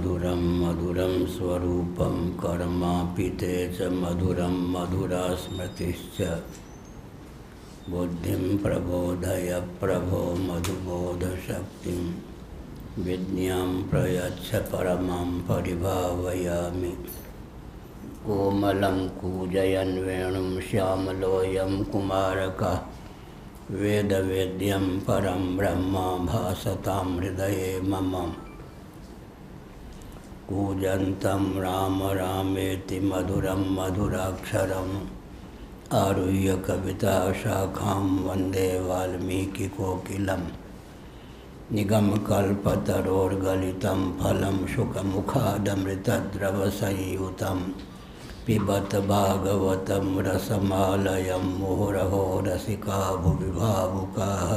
मधुरं मधुरं स्वरूपं कर्मापि ते च मधुरं मधुरा स्मृतिश्च बुद्धिं प्रबोधय प्रभो मधुबोधशक्तिं विद्यां प्रयच्छ परमां परिभावयामि। कोमलं कूजयन् वेणुं श्यामलोऽयं कुमारकः वेदवेद्यं परं ब्रह्म भासतां हृदये मम। कूजन्तं राम रामेति मधुरं मधुराक्षरम् आरुह्य कविताशाखां वन्दे वाल्मीकिकोकिलम्। निगमकल्पतरोर्गलितं फलं शुकमुखादमृतद्रवसंयुतं पिबत भागवतं रसमालयं मुहुरहो रसिका भुवि भावुकाः।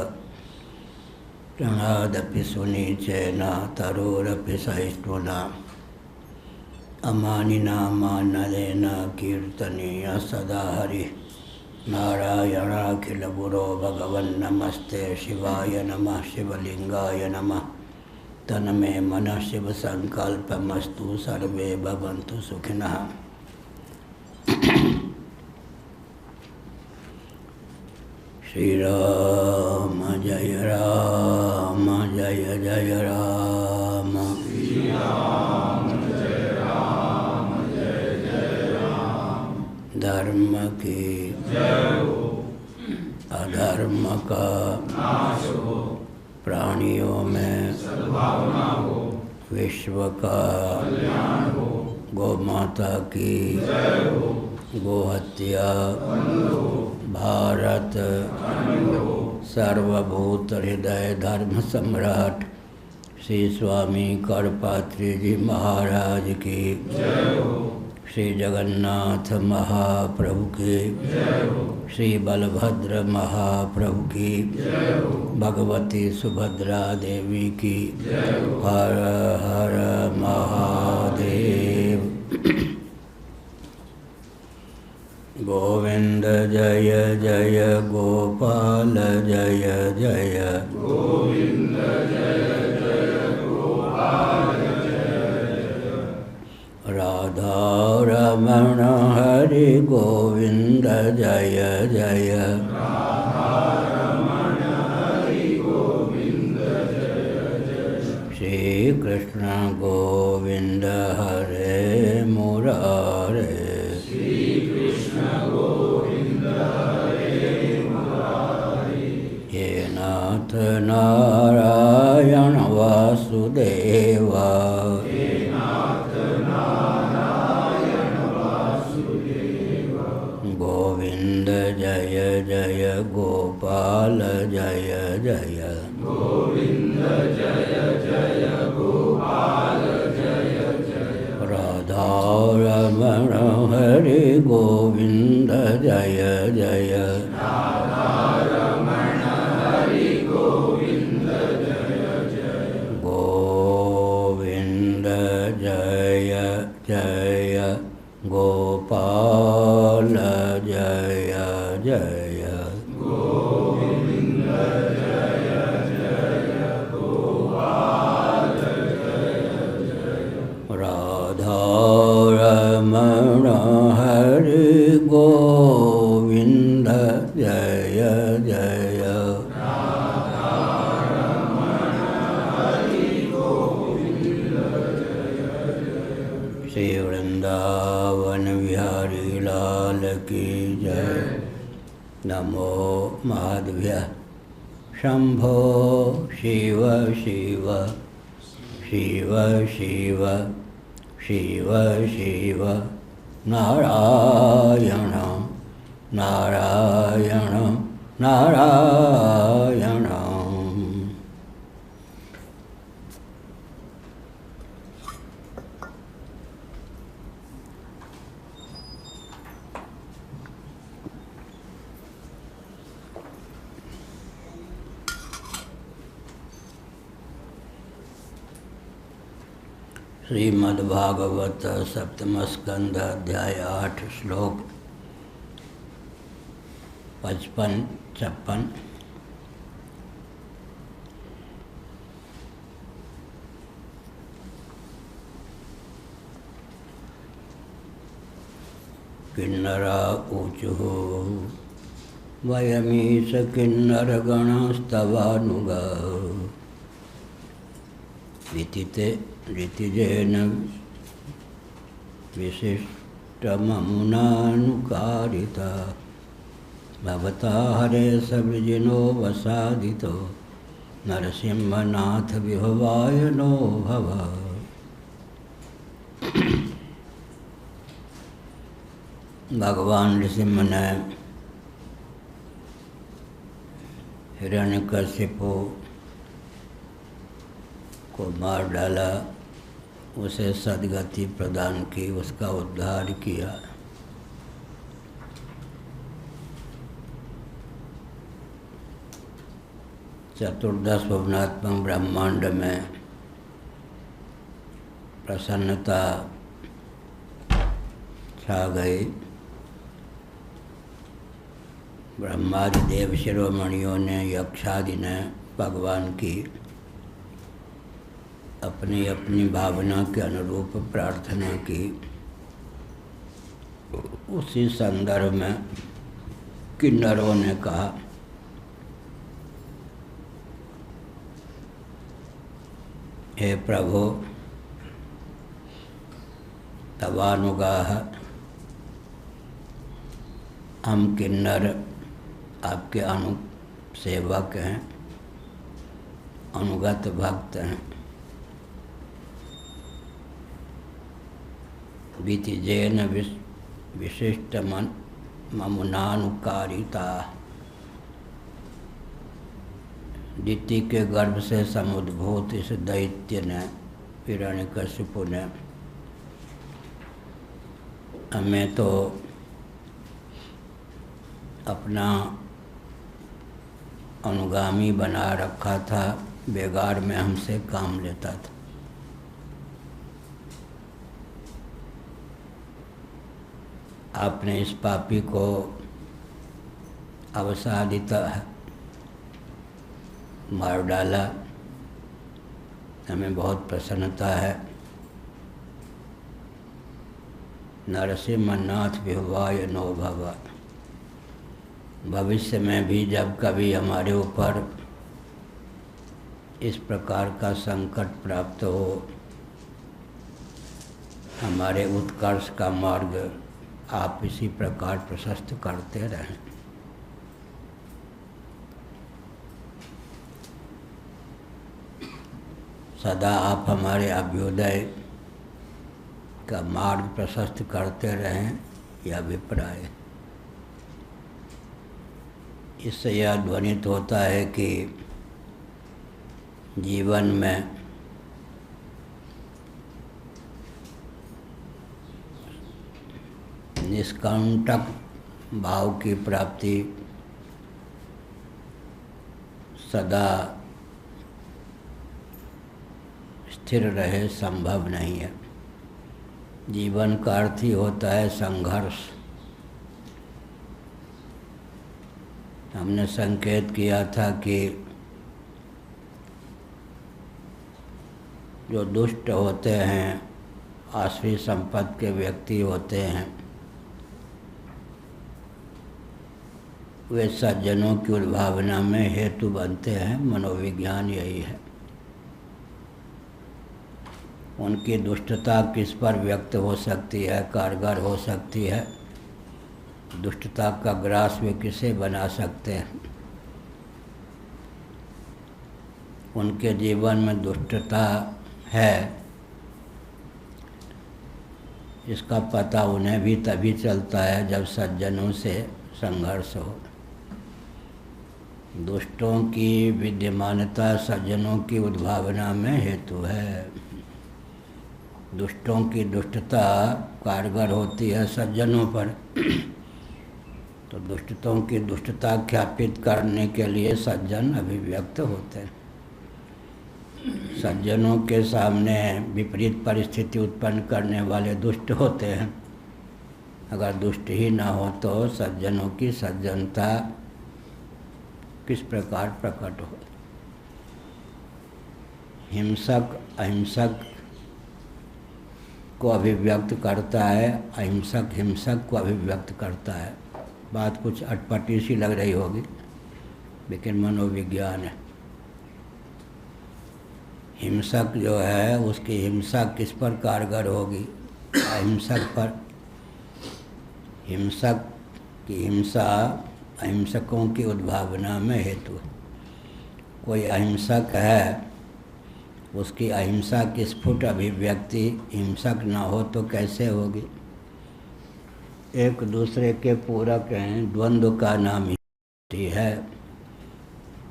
प्रणादपि सुनीचेन तरोरपि सहिष्णुना अमानिना मानलेन कीर्तनीय सदा हरिः। नारायणाखिलगुरो भगवन्नमस्ते शिवाय नमः शिवलिंगाय नमः। तन्मे मनः शिवसङ्कल्पमस्तु सर्वे भवन्तु सुखिनः। श्री राम जय राम जय जय राम। श्री राम जय राम जय जय राम। धर्म की जय हो, अधर्म का नाश हो, प्राणियों में सद्भावना हो, विश्व का कल्याण हो, गौ माता की जय हो, गोहत्या बंद हो, भारत अखंड हो, सर्वभूत हृदय धर्म सम्राट श्री स्वामी करपात्री जी महाराज की जय हो। श्री जगन्नाथ महाप्रभु की जय हो। श्री बलभद्र महाप्रभु की जय हो। भगवती सुभद्रा देवी की जय हो। हर हर महादेव। गोविंद जय जय गोपाल जय जय गोविंद जय जय गोपाल जय जय। राधा रमण हरि गोविंद जय जय राधा रमण हरि गोविंद जय जय। श्री कृष्ण गोविंद हरे मुरारे गोविंद हरे मुरारी। हे नाथ नारायण वासुदेवा हे नाथ नारायण वासुदेवा। गोविंद जय जय गोपाल जय जय गोविंद जय जय गोपाल जय जय। राधा रमण हरि गोविंद जय जय राधा रमण हरि गोविंद जय जय। गोविंद जय जय गोपाल जय जय गोविंद जय जय गोपाल जय जय। राधा रमण हरि गोविंद जय जय राधा रमण हरि गोविंद जय जय। श्री वृंदावन बिहारी लाल की जय। नमो माधव्य शंभो शिव शिव शिव शिव शिव शिव नारायण नारायण नारायण। श्रीमद्भागवत सप्तम स्कंध अध्याय 8 श्लोक 55-56। किन्नरा ऊचुः वयमीश किन्नरगणस्तवानुगा ऋतिजेन विशिष्टममुनानुकारिता भवता हरे सवृजिनो वसादितो नरसिंहनाथ विभवाय नो भव। भगवान नृसिंह ने हिरण्यकशिपु को मार डाला, उसे सद्गति प्रदान की, उसका उद्धार किया। चतुर्दश भुवनात्मक ब्रह्मांड में प्रसन्नता छा गई। ब्रह्मादि देव शिरोमणियों ने, यक्षादि ने भगवान की अपनी अपनी भावना के अनुरूप प्रार्थना की। उसी संदर्भ में किन्नरों ने कहा, हे प्रभु तवानुगाह, हम किन्नर आपके अनुसेवक हैं, अनुगत भक्त हैं। वितिजेन विशिष्ट ममुनानुकारिता, दिति के गर्भ से समुद्भूत इस दैत्य ने, हिरण्यकशिपु ने हमें तो अपना अनुगामी बना रखा था, बेगार में हमसे काम लेता था। आपने इस पापी को अवसादित मार डाला, हमें बहुत प्रसन्नता है। नरसिंहनाथ विभवाय नो भव। भविष्य में भी जब कभी हमारे ऊपर इस प्रकार का संकट प्राप्त हो, हमारे उत्कर्ष का मार्ग आप इसी प्रकार प्रशस्त करते रहें। सदा आप हमारे अभ्युदय का मार्ग प्रशस्त करते रहें, यह अभिप्राय। इससे यह ध्वनित होता है कि जीवन में निष्कंटक भाव की प्राप्ति सदा स्थिर रहे संभव नहीं है। जीवन का अर्थ ही होता है संघर्ष। हमने संकेत किया था कि जो दुष्ट होते हैं, आश्री संपत्ति के व्यक्ति होते हैं, वे सज्जनों की उद्भावना में हेतु बनते हैं। मनोविज्ञान यही है। उनकी दुष्टता किस पर व्यक्त हो सकती है, कारगर हो सकती है, दुष्टता का ग्रास वे किसे बना सकते हैं। उनके जीवन में दुष्टता है, इसका पता उन्हें भी तभी चलता है जब सज्जनों से संघर्ष हो। दुष्टों की विद्यमानता सज्जनों की उद्भावना में हेतु है। दुष्टों की दुष्टता कारगर होती है सज्जनों पर, तो दुष्टों की दुष्टता ख्यापित करने के लिए सज्जन अभिव्यक्त होते हैं। सज्जनों के सामने विपरीत परिस्थिति उत्पन्न करने वाले दुष्ट होते हैं। अगर दुष्ट ही ना हो तो सज्जनों की सज्जनता किस प्रकार प्रकट हो। हिंसक अहिंसक को अभिव्यक्त करता है, अहिंसक हिंसक को अभिव्यक्त करता है। बात कुछ अटपटी सी लग रही होगी, लेकिन मनोविज्ञान है। हिंसक जो है उसकी हिंसा किस पर कारगर होगी? अहिंसक पर। हिंसक की हिंसा अहिंसकों की उद्भावना में हेतु है। कोई अहिंसक है, उसकी अहिंसा की स्फुट अभिव्यक्ति हिंसक न हो तो कैसे होगी? एक दूसरे के पूरक हैं। द्वंद्व का नाम ही है,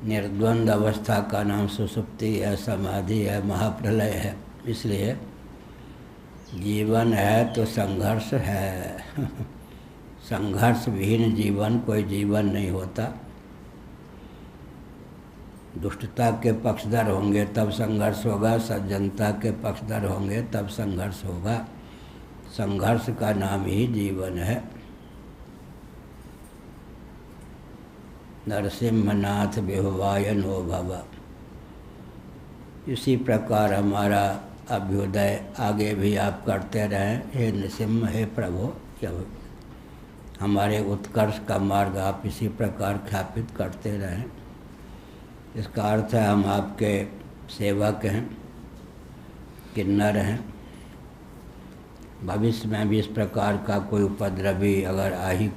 निर्द्वंद अवस्था का नाम सुषुप्ति है, समाधि है, महाप्रलय है। इसलिए जीवन है तो संघर्ष है। संघर्ष विहीन जीवन कोई जीवन नहीं होता। दुष्टता के पक्षधर होंगे तब संघर्ष होगा, सज्जनता के पक्षधर होंगे तब संघर्ष होगा। संघर्ष का नाम ही जीवन है। नरसिंहनाथ विहुवायनो भव। इसी प्रकार हमारा अभ्युदय आगे भी आप करते रहें। हे नृसिंह, हे प्रभु, जब हमारे उत्कर्ष का मार्ग आप इसी प्रकार ख्यापित करते रहें। इसका अर्थ है हम आपके सेवक हैं, किन्नर हैं। भविष्य में भी इस प्रकार का कोई उपद्रवी अगर आ ही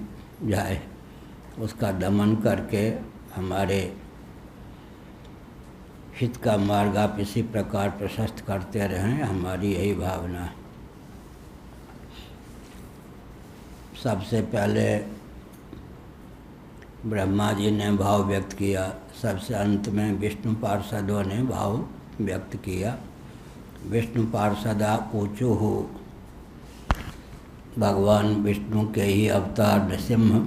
जाए, उसका दमन करके हमारे हित का मार्ग आप इसी प्रकार प्रशस्त करते रहें, हमारी यही भावना है। सबसे पहले ब्रह्मा जी ने भाव व्यक्त किया, सबसे अंत में विष्णु पार्षदों ने भाव व्यक्त किया। विष्णु पार्षदा ऊँचू हो, भगवान विष्णु के ही अवतार नृसिंह।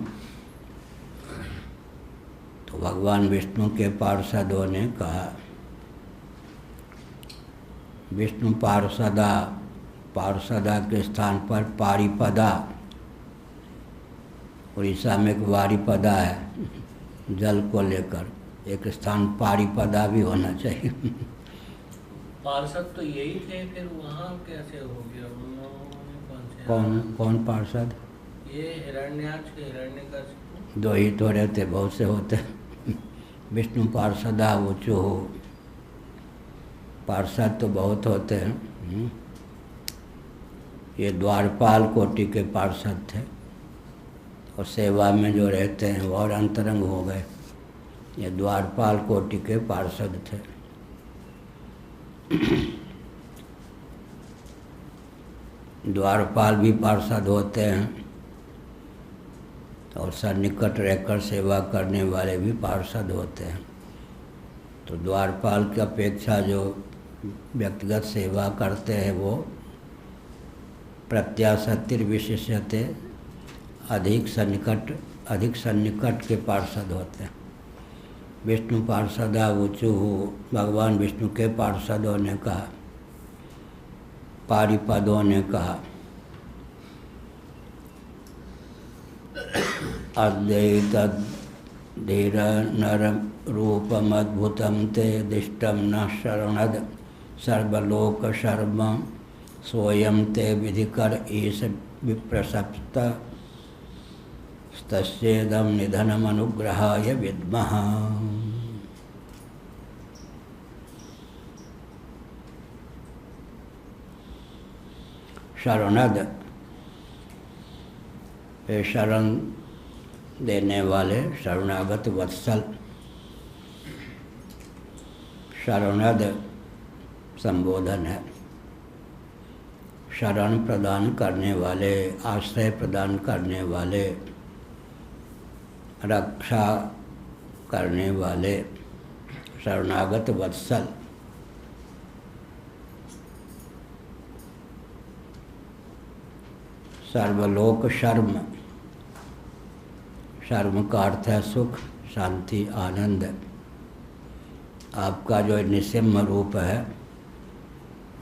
तो भगवान विष्णु के पार्षदों ने कहा, विष्णु पार्षदा, पार्षदा के स्थान पर पारिपदा। उड़ीसा में एक वारिपदा है, जल को लेकर एक स्थान पारिपदा भी होना चाहिए। पार्षद तो यही थे, फिर वहाँ कैसे हो गया? कौन पार्षद? ये हिरण्याक्ष के हिरण्यकशिपु। दो ही तो रहते, बहुत से होते। विष्णु पार्षदा ऊँचू हो, पार्षद तो बहुत होते हैं। ये द्वारपाल कोटि के पार्षद थे और सेवा में जो रहते हैं वो और अंतरंग हो गए। ये द्वारपाल कोटि के पार्षद थे। द्वारपाल भी पार्षद होते हैं और सन्निकट रहकर सेवा करने वाले भी पार्षद होते हैं। तो द्वारपाल की अपेक्षा जो व्यक्तिगत सेवा करते हैं वो प्रत्याशतिर विशिष्यते अधिक सन्निकट के पार्षद होते हैं। विष्णु पार्षदा ऊँचू हो, भगवान विष्णु के पार्षदों ने कहा, पारिपदों ने कहा, अद्वैतधीर नर रूपमद्भुतं ते दिष्टं न शरणद सर्वलोक शर्म सोयम ते विधिकर ईश विप्रसप्त तस्येदं निधनमनुग्रहाय विद्मः। शरणद, शरण देने वाले, शरणागत वत्सल। शरणद संबोधन है। शरण प्रदान करने वाले, आश्रय प्रदान करने वाले, रक्षा करने वाले, शरणागत वत्सल। सर्वलोक शर्म, शर्म का अर्थ है सुख, शांति, आनंद। आपका जो निसिम्ह रूप है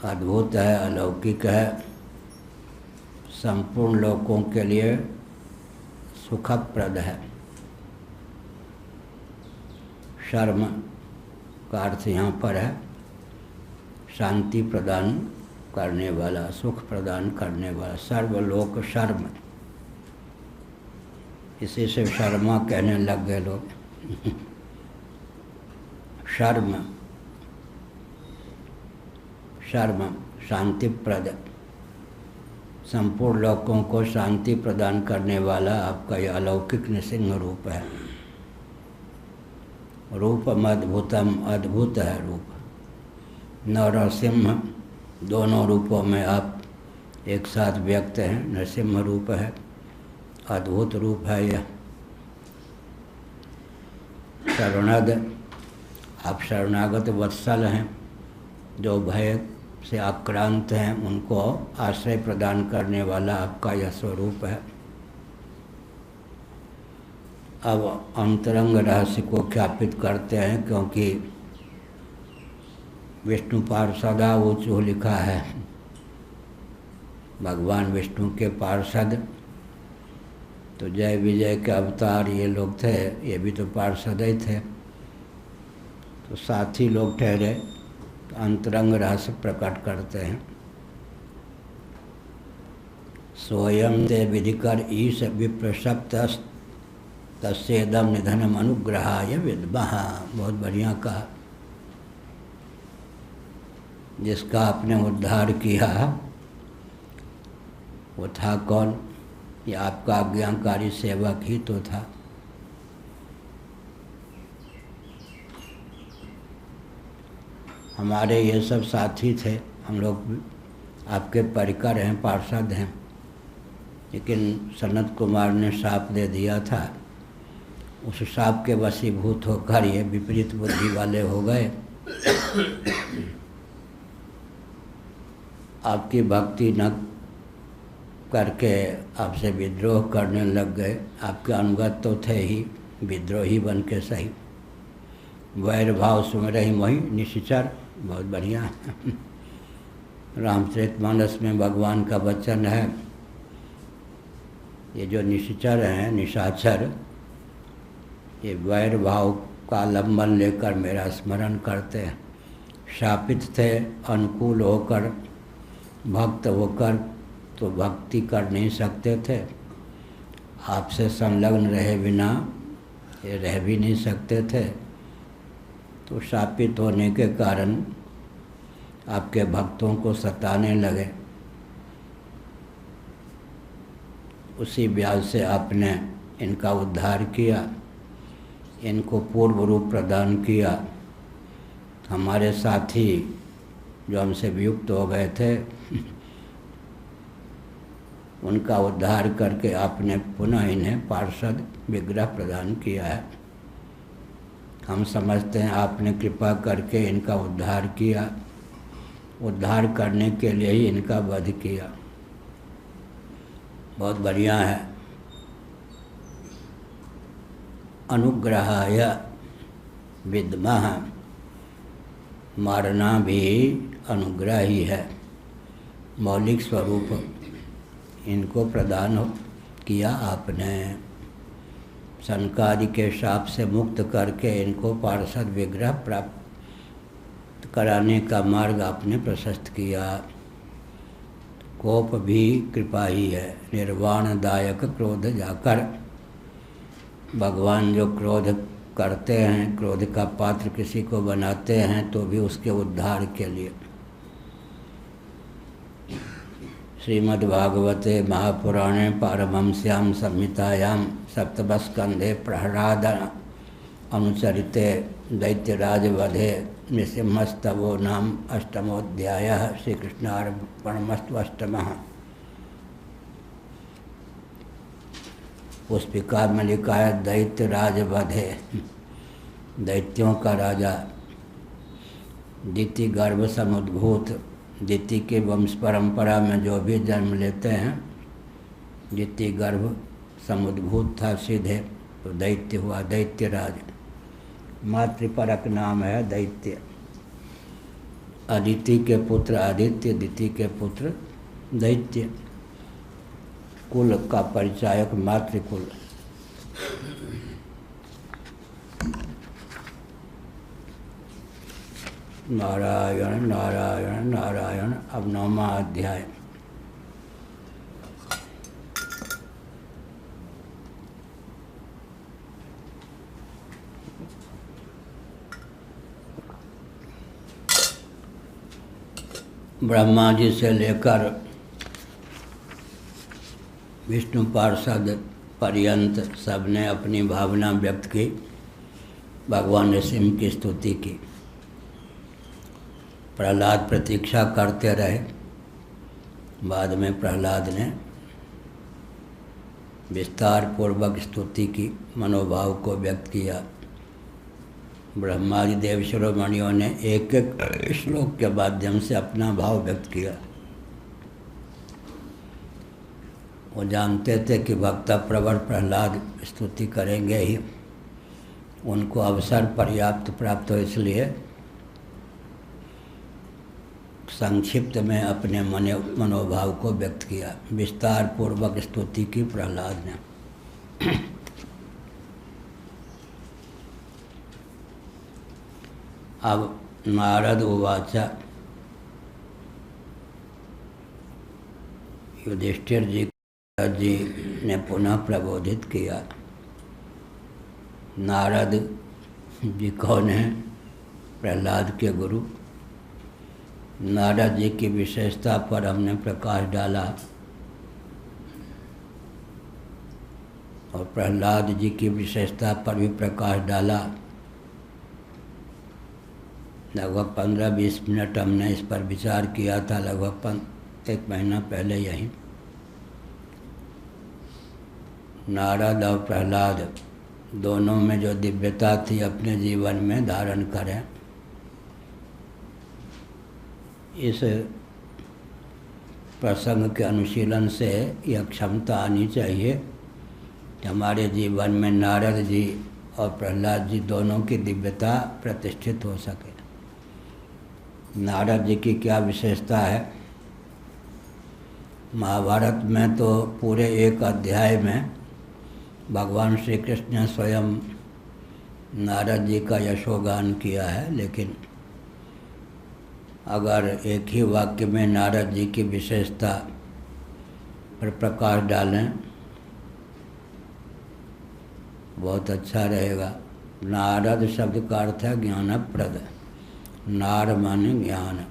अद्भुत है, अलौकिक है, संपूर्ण लोकों के लिए सुखप्रद है। शर्म का अर्थ यहाँ पर है शांति प्रदान करने वाला, सुख प्रदान करने वाला, सर्वलोक शर्म। इसी से शर्मा कहने लग गए लोग। शर्म, शर्म शांतिप्रद, संपूर्ण लोकों को शांति प्रदान करने वाला आपका यह अलौकिक नृसिंह रूप है। रूपम अद्भुतम, अद्भुत है रूप। नरसिंह, दोनों रूपों में आप एक साथ व्यक्त हैं। नरसिंह रूप है, अद्भुत रूप है यह। शरणद, आप शरणागत वत्सल हैं। जो भय से आक्रांत हैं उनको आश्रय प्रदान करने वाला आपका यह स्वरूप है। अब अंतरंग रहस्य को ख्यापित करते हैं, क्योंकि विष्णु पार्षदा ऊँचो लिखा है। भगवान विष्णु के पार्षद तो जय विजय के अवतार ये लोग थे, ये भी तो पार्षद ही थे, तो साथी लोग ठहरे। तो अंतरंग रहस्य प्रकट करते हैं। स्वयं ते विधिकर ईश विप्रसप्त तस्येदम निधनम अनुग्रहाय विद्मः। बहुत बढ़िया कहा। जिसका आपने उद्धार किया वो था कौन? ये आपका आज्ञाकारी सेवक ही तो था। हमारे ये सब साथी थे, हम लोग आपके परिकर हैं, पार्षद हैं। लेकिन सनत कुमार ने शाप दे दिया था, उस शाप के वशीभूत होकर ये विपरीत बुद्धि वाले हो गए। आपकी भक्ति न करके आपसे विद्रोह करने लग गए। आपके अनुगत तो थे ही, विद्रोही बन के सही। वैर भाव सुमरहि मोहि निशिचर, बहुत बढ़िया। रामचरितमानस में भगवान का वचन है। ये जो निशिचर हैं, निशाचर, ये वैर भाव का आलम्बन लेकर मेरा स्मरण करते हैं। शापित थे, अनुकूल होकर, भक्त होकर तो भक्ति कर नहीं सकते थे। आपसे संलग्न रहे बिना ये रह भी नहीं सकते थे। तो शापित होने के कारण आपके भक्तों को सताने लगे। उसी ब्याज से आपने इनका उद्धार किया, इनको पूर्व रूप प्रदान किया। हमारे साथी जो हमसे वियुक्त हो गए थे उनका उद्धार करके आपने पुनः इन्हें पार्षद विग्रह प्रदान किया है। हम समझते हैं आपने कृपा करके इनका उद्धार किया, उद्धार करने के लिए ही इनका वध किया। बहुत बढ़िया है। अनुग्रहाय विद्मः, मारना भी अनुग्रह ही है। मौलिक स्वरूप इनको प्रदान किया आपने। सनकादि के शाप से मुक्त करके इनको पार्षद विग्रह प्राप्त कराने का मार्ग आपने प्रशस्त किया। कोप भी कृपा ही है। निर्वाणदायक क्रोध जाकर, भगवान जो क्रोध करते हैं, क्रोध का पात्र किसी को बनाते हैं तो भी उसके उद्धार के लिए। श्रीमद्भागवते महापुराणे पारमहंस्यां संहितायां सप्तमस्कंधे प्रहलाद अनुचरिते दैत्यराजवधे नृसिंहस्तवो नाम अष्टमोऽध्यायः। श्रीकृष्णार्पणमस्तु। अष्टमः। पुष्पिका में लिखा है दैत्यराजवधे, दैत्यों का राजा। दिति गर्भ समुद्भूत, दिति के वंश परंपरा में जो भी जन्म लेते हैं, दिति गर्भ समुद्भूत था सीधे, तो दैत्य हुआ दैत्यराज। मातृपरक नाम है दैत्य। अदिति के पुत्र आदित्य, दिति के पुत्र दैत्य। कुल का परिचायक मातृकुल। नारायण नारायण नारायण। अब 9वां अध्याय। ब्रह्मा जी से लेकर विष्णु पार्षद पर्यंत सबने अपनी भावना व्यक्त की, भगवान नृसिंह की स्तुति की। प्रहलाद प्रतीक्षा करते रहे। बाद में प्रहलाद ने विस्तार पूर्वक स्तुति की, मनोभाव को व्यक्त किया। ब्रह्मादि देव शिरोमणियों ने एक एक श्लोक के माध्यम से अपना भाव व्यक्त किया। वो जानते थे कि भक्त प्रवर प्रहलाद स्तुति करेंगे ही, उनको अवसर पर्याप्त प्राप्त हो, इसलिए संक्षिप्त में अपने मनोभाव को व्यक्त किया। विस्तार पूर्वक स्तुति की प्रहलाद ने। अब नारद उवाच। युधिष्ठिर जी ने पुनः प्रबोधित किया। नारद जी कौन है? प्रहलाद के गुरु। नारद जी की विशेषता पर हमने प्रकाश डाला और प्रहलाद जी की विशेषता पर भी प्रकाश डाला। लगभग 15-20 मिनट हमने इस पर विचार किया था, लगभग 1 महीना पहले यहीं। नारद और प्रहलाद दोनों में जो दिव्यता थी अपने जीवन में धारण करें। इस प्रसंग के अनुशीलन से यह क्षमता आनी चाहिए कि हमारे जीवन में नारद जी और प्रहलाद जी दोनों की दिव्यता प्रतिष्ठित हो सके। नारद जी की क्या विशेषता है? महाभारत में तो पूरे एक अध्याय में भगवान श्री कृष्ण ने स्वयं नारद जी का यशोगान किया है, लेकिन अगर एक ही वाक्य में नारद जी की विशेषता पर प्रकाश डालें बहुत अच्छा रहेगा। नारद शब्द का अर्थ है ज्ञानप्रद। नार माने ज्ञान,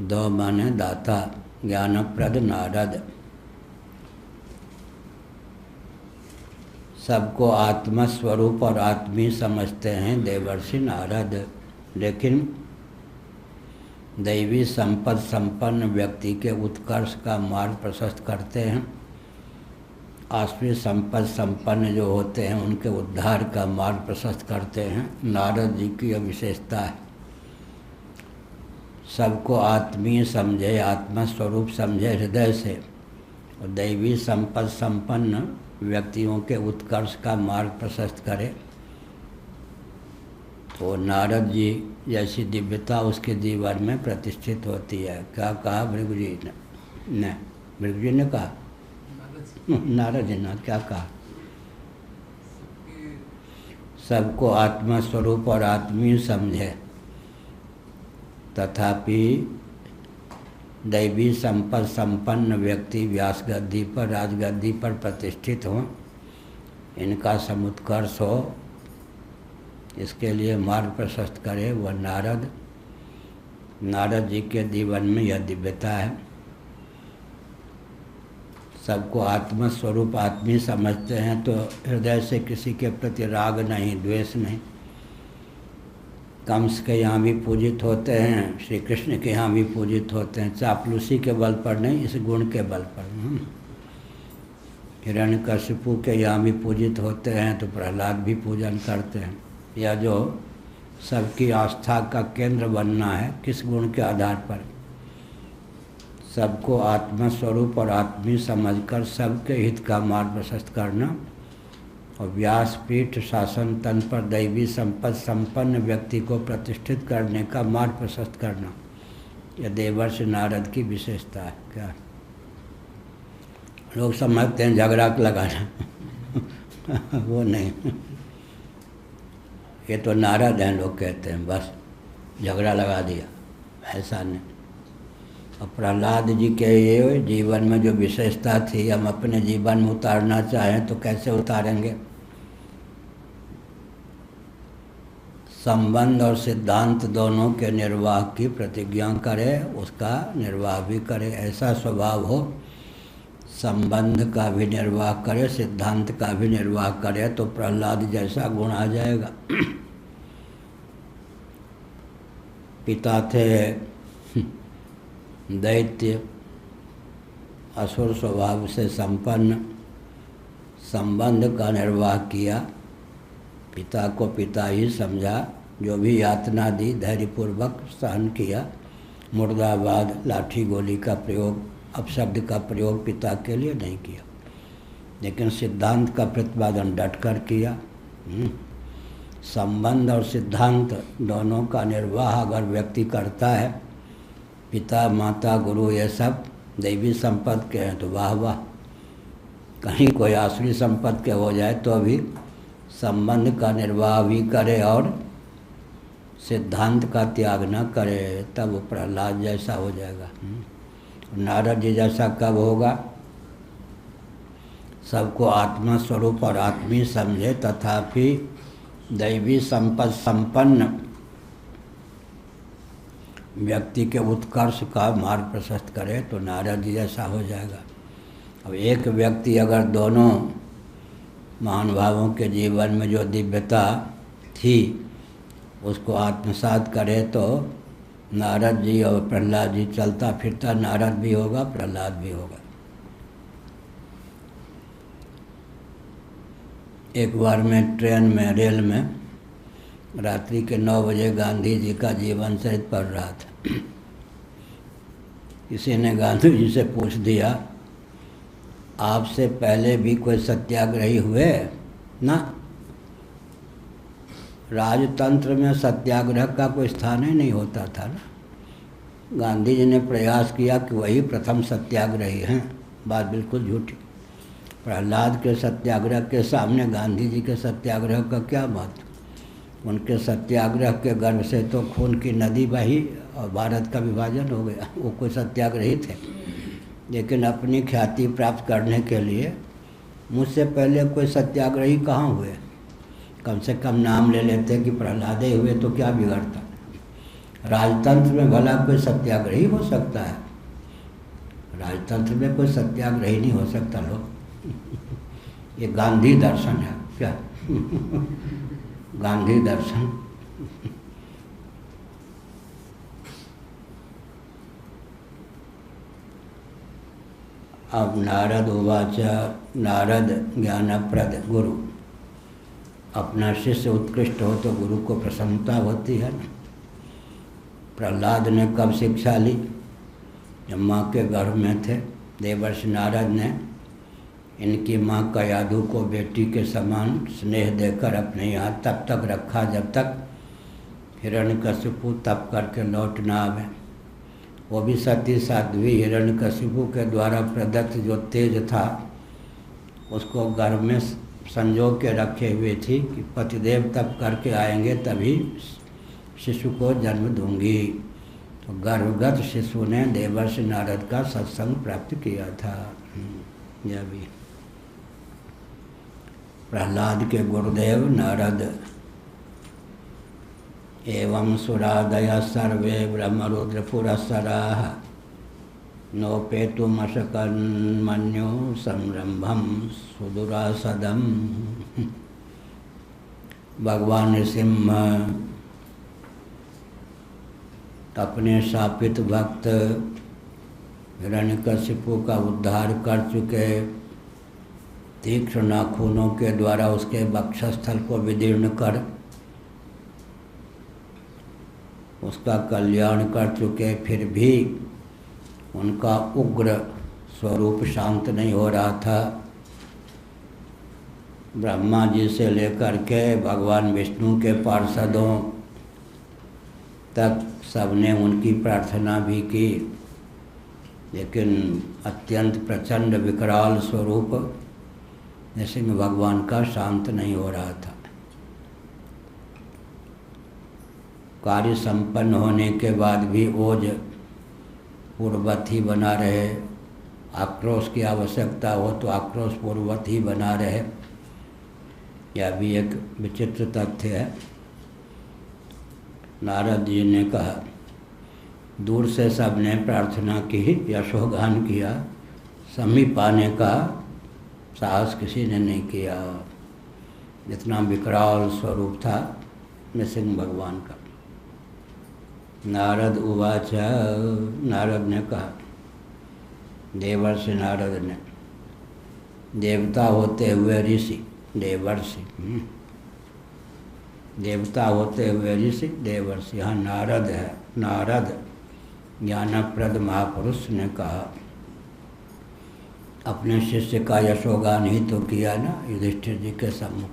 दो माने दाता, ज्ञानप्रद नारद। सबको आत्मा स्वरूप और आत्मी समझते हैं देवर्षि नारद, लेकिन दैवी संपद संपन्न व्यक्ति के उत्कर्ष का मार्ग प्रशस्त करते हैं। आश्वी संपद संपन्न जो होते हैं उनके उद्धार का मार्ग प्रशस्त करते हैं। नारद जी की यह विशेषता है। सबको आत्मीय समझे, आत्मा स्वरूप समझे हृदय से, और दैवी संपद संपन्न व्यक्तियों के उत्कर्ष का मार्ग प्रशस्त करे। तो नारद जी जैसी दिव्यता उसके जीवन में प्रतिष्ठित होती है। क्या कहा भृगु जी ने? भृगु जी ने कहा, नारद जी ने क्या कहा? सबको आत्मा स्वरूप और आत्मीय समझे, तथापि दैवी संपद संपन्न व्यक्ति व्यास गद्दी पर, राजगद्दी पर प्रतिष्ठित हों, इनका समुत्कर्ष हो, इसके लिए मार्ग प्रशस्त करे वह नारद। नारद जी के जीवन में यह दिव्यता है। सबको आत्म स्वरूप आत्मी समझते हैं तो हृदय से किसी के प्रति राग नहीं, द्वेष नहीं। कंस के यहाँ भी पूजित होते हैं, श्री कृष्ण के यहाँ भी पूजित होते हैं, चापलूसी के बल पर नहीं, इस गुण के बल पर। हिरण्यकशिपु के यहाँ भी पूजित होते हैं तो प्रहलाद भी पूजन करते हैं। यह जो सबकी आस्था का केंद्र बनना है, किस गुण के आधार पर? सबको आत्मा स्वरूप और आत्मी समझकर सबके हित का मार्ग प्रशस्त करना, और व्यासपीठ शासन तन पर दैवी संपद संपन्न व्यक्ति को प्रतिष्ठित करने का मार्ग प्रशस्त करना, यह देवर्षि नारद की विशेषता है। क्या लोग समझते हैं झगड़ा लगाना वो नहीं, ये तो नारद हैं लोग कहते हैं बस। झगड़ा लगा दिया, ऐसा नहीं। और प्रहलाद जी के ये जीवन में जो विशेषता थी, हम अपने जीवन में उतारना चाहें तो कैसे उतारेंगे? संबंध और सिद्धांत दोनों के निर्वाह की प्रतिज्ञा करे, उसका निर्वाह भी करे। ऐसा स्वभाव हो, संबंध का भी निर्वाह करे, सिद्धांत का भी निर्वाह करे, तो प्रहलाद जैसा गुण आ जाएगा। पिता थे दैत्य, असुर स्वभाव से संपन्न, संबंध का निर्वाह किया, पिता को पिता ही समझा, जो भी यातना दी धैर्यपूर्वक सहन किया। मुर्दाबाद लाठी गोली का प्रयोग, अपशब्द का प्रयोग पिता के लिए नहीं किया, लेकिन सिद्धांत का प्रतिपादन डटकर किया। संबंध और सिद्धांत दोनों का निर्वाह अगर व्यक्ति करता है, पिता माता गुरु ये सब दैवी संपत्ति के हैं तो वाह वाह, कहीं कोई आसुरी संपत्ति के हो जाए तो भी संबंध का निर्वाह भी करे और सिद्धांत का त्याग न करे, तब वो प्रहलाद जैसा हो जाएगा। नारद जी जैसा कब होगा? सबको आत्मा स्वरूप और आत्मी समझे, तथापि दैवी संपत्ति संपन्न व्यक्ति के उत्कर्ष का मार्ग प्रशस्त करे तो नारद जी जैसा हो जाएगा। अब एक व्यक्ति अगर दोनों महानुभावों के जीवन में जो दिव्यता थी उसको आत्मसात करे तो नारद जी और प्रहलाद जी, चलता फिरता नारद भी होगा, प्रहलाद भी होगा। एक बार मैं ट्रेन में, रेल में, रात्रि के 9 बजे गांधी जी का जीवन चरित्र पढ़ रहा था। किसी ने गांधी जी से पूछ दिया, आपसे पहले भी कोई सत्याग्रही हुए? ना, राजतंत्र में सत्याग्रह का कोई स्थान ही नहीं होता था ना। गांधी जी ने प्रयास किया कि वही प्रथम सत्याग्रही हैं, बात बिल्कुल झूठी। प्रहलाद के सत्याग्रह के सामने गांधी जी के सत्याग्रह का क्या महत्व? उनके सत्याग्रह के गर्भ से तो खून की नदी बही और भारत का विभाजन हो गया। वो कोई सत्याग्रही थे, लेकिन अपनी ख्याति प्राप्त करने के लिए मुझसे पहले कोई सत्याग्रही कहाँ हुए? कम से कम नाम ले लेते कि प्रहलादे हुए तो क्या बिगड़ता। राजतंत्र में भला कोई सत्याग्रही हो सकता है? राजतंत्र में कोई सत्याग्रही नहीं हो सकता। लोग, ये गांधी दर्शन है क्या? गांधी दर्शन। अब नारद उवाच, नारद ज्ञानप्रद गुरु। अपना शिष्य उत्कृष्ट हो तो गुरु को प्रसन्नता होती है ना। प्रहलाद ने कब शिक्षा ली? जब माँ के गर्भ में थे। देवर्षि नारद ने इनकी माँ कयाधु को बेटी के समान स्नेह देकर अपने यहाँ तब तक रखा जब तक हिरण्यकशिपु तप करके लौट ना आवे। वो भी सती साध्वी हिरण्यकशिपु के द्वारा प्रदत्त जो तेज था उसको गर्भ में संजो के रखे हुए थी कि पतिदेव तप करके आएंगे तभी शिशु को जन्म दूंगी। तो गर्भगत शिशु ने देवर्षि नारद का सत्संग प्राप्त किया था। यह भी प्रहलाद के गुरुदेव नारद एवं सुरादय सर्वे ब्रह्मरुद्र पुरस्सराः नोपेतुमशकन्मन्यो संरंभम सुदुरासदम। भगवान नृसिंह अपने शापित भक्त हिरण्यकशिपु का उद्धार कर चुके, तीक्ष्ण नाखूनों के द्वारा उसके वक्षस्थल को विदीर्ण कर उसका कल्याण कर चुके, फिर भी उनका उग्र स्वरूप शांत नहीं हो रहा था। ब्रह्मा जी से लेकर के भगवान विष्णु के पार्षदों तक सबने उनकी प्रार्थना भी की, लेकिन अत्यंत प्रचंड विकराल स्वरूप नृसिंह भगवान का शांत नहीं हो रहा था। कार्य संपन्न होने के बाद भी ओज पूर्ववत ही बना रहे, आक्रोश की आवश्यकता हो तो आक्रोश पूर्ववत ही बना रहे। यह भी एक विचित्र तथ्य है। नारद जी ने कहा, दूर से सबने प्रार्थना की, यशोगान किया, समीप आने का साहस किसी ने नहीं किया। जितना विकराल स्वरूप था नृसिंह भगवान का। नारद उवाच, नारद ने कहा, देवर्षि नारद ने, देवता होते हुए ऋषि, देवर्षि, देवता होते हुए ऋषि देवर्षि, यहाँ नारद है। नारद ज्ञानप्रद महापुरुष ने कहा, अपने शिष्य का यशोगान ही तो किया ना युधिष्ठिर जी के सम्मुख।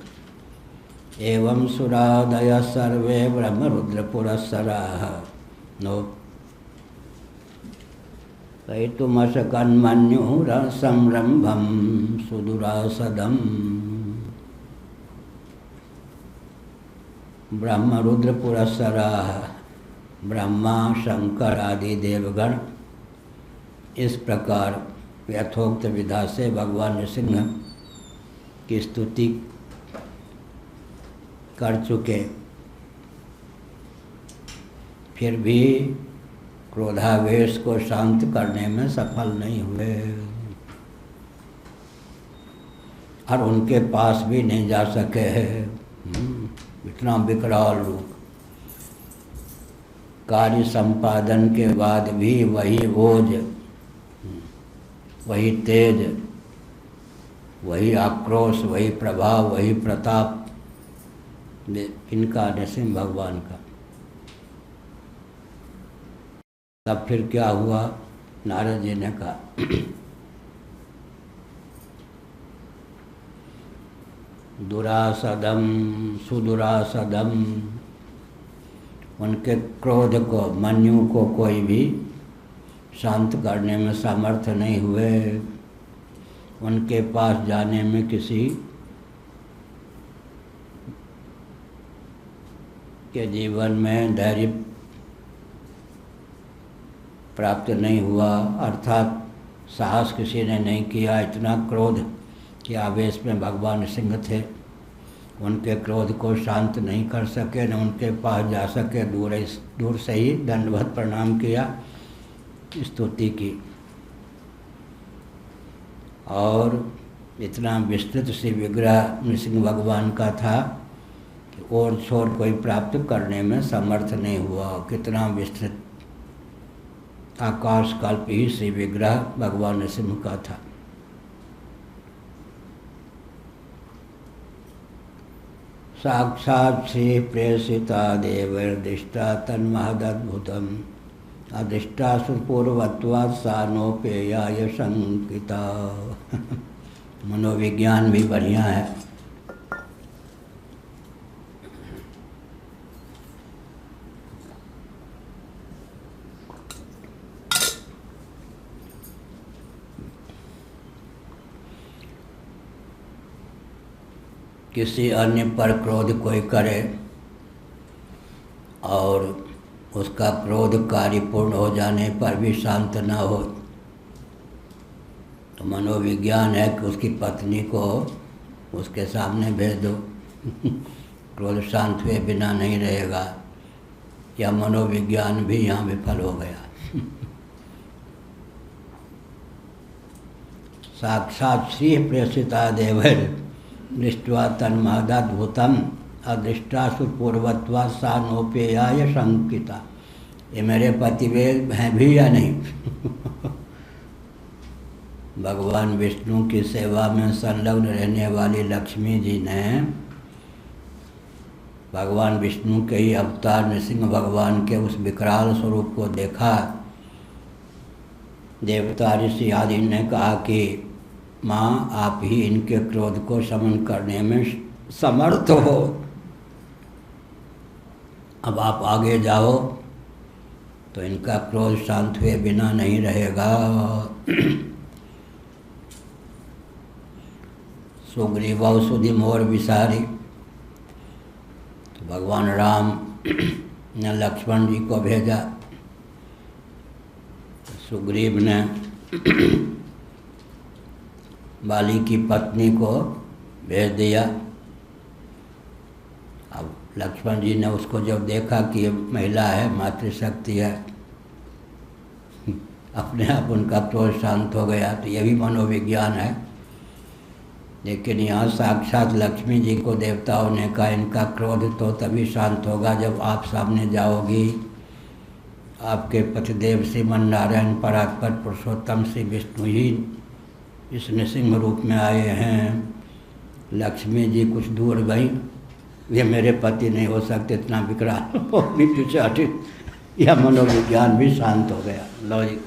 एवं सुरादय सर्वे ब्रह्म रुद्र पुरस्सराः नो कैतुमशकन्मन्युः संरम्भं सुदुरासदम्। ब्रह्म रुद्र पुरस्सराः, ब्रह्मा शंकर आदि देवगण इस प्रकार यथोक्त विधा से भगवान नृसिंह की स्तुति कर चुके, फिर भी क्रोधावेश को शांत करने में सफल नहीं हुए और उनके पास भी नहीं जा सके। इतना विकराल रूप, कार्य संपादन के बाद भी वही ओज, वही तेज, वही आक्रोश, वही प्रभाव, वही प्रताप इनका नृसिंह भगवान का। तब फिर क्या हुआ? नारद जी ने कहा, दुरासदम सुदुरासदम, उनके क्रोध को, मन्यु को कोई भी शांत करने में समर्थ नहीं हुए। उनके पास जाने में किसी के जीवन में धैर्य प्राप्त नहीं हुआ, अर्थात साहस किसी ने नहीं किया। इतना क्रोध के आवेश में भगवान सिंह थे, उनके क्रोध को शांत नहीं कर सके, न उनके पास जा सके। दूर से ही दंडवत प्रणाम किया, स्तुति की, और इतना विस्तृत सी विग्रह नृसिंह भगवान का था कि और छोर कोई प्राप्त करने में समर्थ नहीं हुआ। कितना विस्तृत आकाश कल्प ही सी विग्रह भगवान नृसिंह का था। साक्षात् श्री प्रेषिता देवैर्दिष्टा तन्महदद्भुतम् अदृष्टा सुपूर्वत्वात् सा नोपेयाय शंकिता। मनोविज्ञान भी बढ़िया है। किसी अन्य पर क्रोध कोई करे और उसका क्रोध कार्यपूर्ण हो जाने पर भी शांत न हो, तो मनोविज्ञान है कि उसकी पत्नी को उसके सामने भेज दो। क्रोध शांत हुए बिना नहीं रहेगा। यह मनोविज्ञान भी यहाँ विफल हो गया। साक्षात् श्री प्रेषिता देवैर् दृष्ट्वा तन्महदद्भुतम् अदृष्टा सुपूर्वत्वात् सा नोपेयाय शंकिता। ये मेरे पतिदेव हैं भी या नहीं? भगवान विष्णु की सेवा में संलग्न रहने वाली लक्ष्मी जी ने भगवान विष्णु के ही अवतार नृसिंह भगवान के उस विकराल स्वरूप को देखा। देवता ऋषि आदि ने कहा कि माँ, आप ही इनके क्रोध को शमन करने में समर्थ हो, अब आप आगे जाओ तो इनका क्रोध शांत हुए बिना नहीं रहेगा। सुग्रीव सुधि मोर विसारी। तो भगवान राम ने लक्ष्मण जी को भेजा। सुग्रीव ने बाली की पत्नी को भेज दिया। अब लक्ष्मण जी ने उसको जब देखा कि ये महिला है, मातृशक्ति है, अपने आप उनका क्रोध शांत हो गया। तो ये भी मनोविज्ञान है। लेकिन यहाँ साक्षात लक्ष्मी जी को देवताओं ने कहा इनका क्रोध तो तभी शांत होगा जब आप सामने जाओगी। आपके पतिदेव श्रीमन नारायण परात्पर पुरुषोत्तम श्री विष्णु ही इस नृसिंह रूप में आए हैं। लक्ष्मी जी कुछ दूर गई, ये मेरे पति नहीं हो सकते, इतना विकराल वो भी पीछे हटी। यह मनोविज्ञान भी शांत हो गया। लॉजिक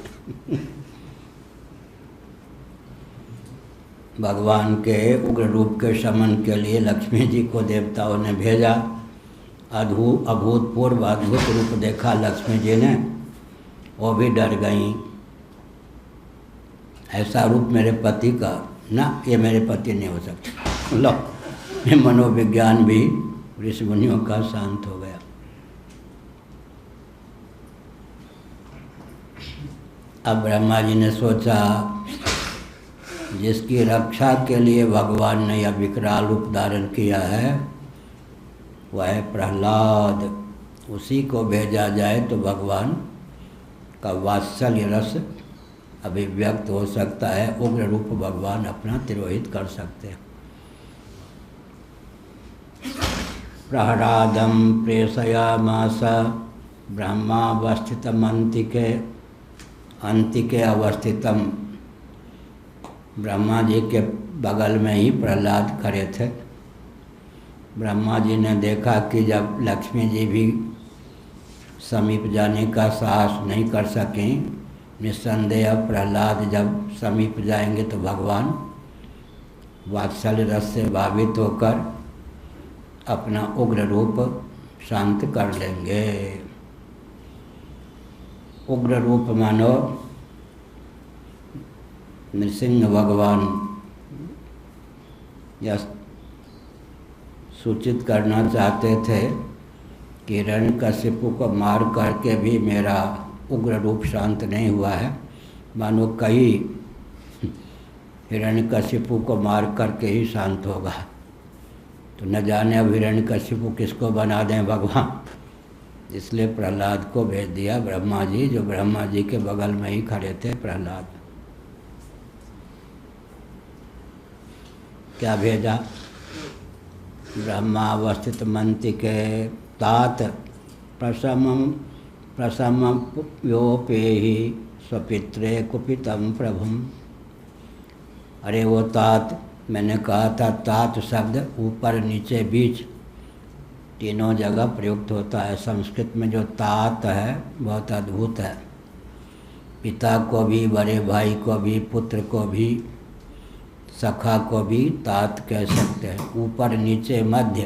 भगवान के उग्र रूप के शमन के लिए लक्ष्मी जी को देवताओं ने भेजा। अभूतपूर्व अद्भुत रूप देखा लक्ष्मी जी ने, वो भी डर गईं। ऐसा रूप मेरे पति का ना, ये मेरे पति नहीं हो सकता। लो, ये मनोविज्ञान भी ऋषि मुनियों का शांत हो गया। अब ब्रह्मा जी ने सोचा जिसकी रक्षा के लिए भगवान ने यह विकराल रूप धारण किया है वह है प्रहलाद। उसी को भेजा जाए तो भगवान का वात्सल्य रस अभिव्यक्त हो सकता है। उग्र रूप भगवान अपना तिरोहित कर सकते हैं। प्रहलादं प्रेषयामास ब्रह्मावस्थितम् अंतिके अवस्थितम। ब्रह्मा जी के बगल में ही प्रहलाद खड़े थे। ब्रह्मा जी ने देखा कि जब लक्ष्मी जी भी समीप जाने का साहस नहीं कर सकें, निस्संदेह प्रहलाद जब समीप जाएंगे तो भगवान वात्सल्य रस से भावित होकर अपना उग्र रूप शांत कर लेंगे। उग्र रूप मानो नृसिंह भगवान यह सूचित करना चाहते थे कि हिरण्यकशिपु को मार करके भी मेरा उग्र रूप शांत नहीं हुआ है। मानो कई हिरण्यकशिपु को मार करके ही शांत होगा। तो न जाने अब हिरण्यकशिपु किसको बना दें भगवान। इसलिए प्रहलाद को भेज दिया ब्रह्मा जी, जो ब्रह्मा जी के बगल में ही खड़े थे। प्रहलाद क्या भेजा? ब्रह्मावस्थित मंतिके तात प्रसमयोपेहि स्वपित्रे कुपितम प्रभुम। अरे वो तात, मैंने कहा था तात शब्द ऊपर नीचे बीच तीनों जगह प्रयुक्त होता है। संस्कृत में जो तात है बहुत अद्भुत है। पिता को भी, बड़े भाई को भी, पुत्र को भी, सखा को भी तात कह सकते हैं। ऊपर नीचे मध्य